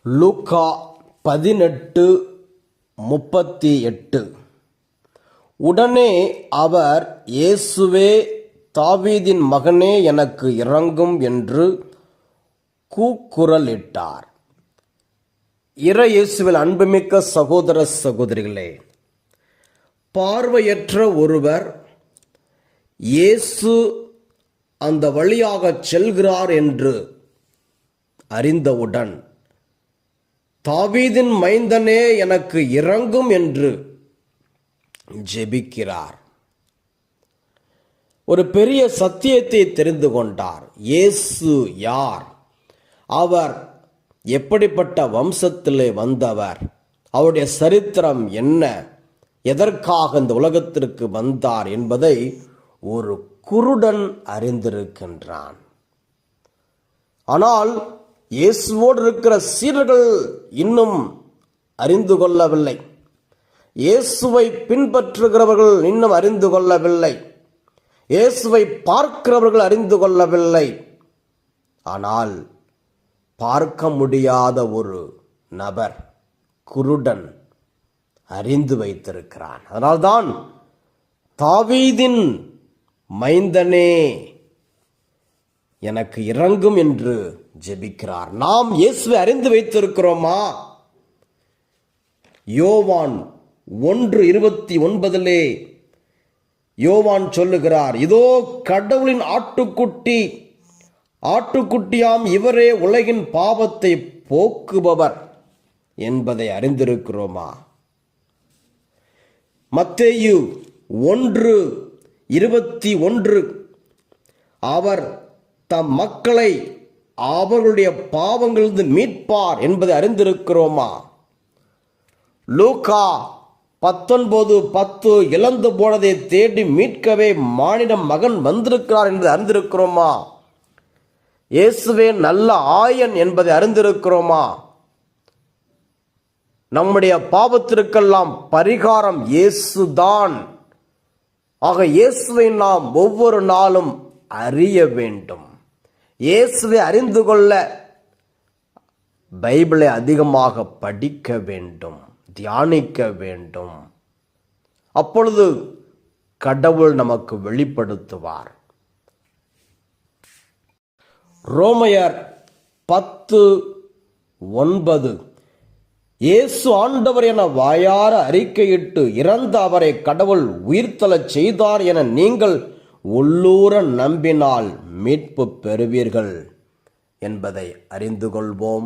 லூக்கா 18:38. உடனே அவர், இயேசுவே, தாவீதின் மகனே, எனக்கு இரங்கும் என்று கூக்குரலிட்டார். இறையேசுவில் அன்புமிக்க சகோதர சகோதரிகளே, பார்வையற்ற ஒருவர் இயேசு அந்த வழியாக செல்கிறார் என்று அறிந்தவுடன், தாவீதின் மைந்தனே, எனக்கு இரங்கும் என்று ஜெபிக்கிறார். ஒரு பெரிய சத்தியத்தை தெரிந்து கொண்டார். இயேசு யார்? அவர் எப்படிப்பட்ட வம்சத்திலே வந்தவர்? அவருடைய சரித்திரம் என்ன? எதற்காக இந்த உலகத்திற்கு வந்தார் என்பதை ஒரு குருடன் அறிந்திருக்கின்றான். ஆனால் இயேசுவோடு இருக்கிற சீடர்கள் இன்னும் அறிந்து கொள்ளவில்லை. இயேசுவை பின்பற்றுகிறவர்கள் இன்னும் அறிந்து கொள்ளவில்லை. இயேசுவை பார்க்கிறவர்கள் அறிந்து கொள்ளவில்லை. ஆனால் பார்க்க முடியாத ஒரு நபர், குருடன், அறிந்து வைத்திருக்கிறான். அதனால்தான் தாவீதின் மைந்தனே, எனக்கு இரங்கும் என்று ஜெபிக்கிறார். நாம் இயேசுவை அறிந்து வைத்திருக்கிறோமா? யோவான் 1:29 யோவான் சொல்லுகிறார், இதோ கடவுளின் ஆட்டுக்குட்டியாம் இவரே உலகின் பாவத்தை போக்குபவர் என்பதை அறிந்திருக்கிறோமா? மத்தேயு 1:21 அவர் தம் மக்களை அவர்களுடைய பாவங்களிலிருந்து மீட்பார் என்பதை அறிந்திருக்கிறோமா? லூக்கா 19:10 இழந்து போனதை தேடி மீட்கவே மானிட மகன் வந்திருக்கிறார் என்பதை அறிந்திருக்கிறோமா? இயேசுவே நல்ல ஆயன் என்பதை அறிந்திருக்கிறோமா? நம்முடைய பாவத்திற்கெல்லாம் பரிகாரம் இயேசுதான். ஆக இயேசுவை நாம் ஒவ்வொரு நாளும் அறிய வேண்டும். இயேசுவை அறிந்து கொள்ள பைபிளை அதிகமாக படிக்க வேண்டும், தியானிக்க வேண்டும். அப்பொழுது கடவுள் நமக்கு வெளிப்படுத்துவார். ரோமையர் 10:9 இயேசு ஆண்டவர் என வாயார அறிக்கையிட்டு இறந்த அவரை கடவுள் உயிர்த்தெழச் செய்தார் என நீங்கள் உள்ளூர நம்பினால் மீட்பு பெறுவீர்கள் என்பதை அறிந்து கொள்வோம்.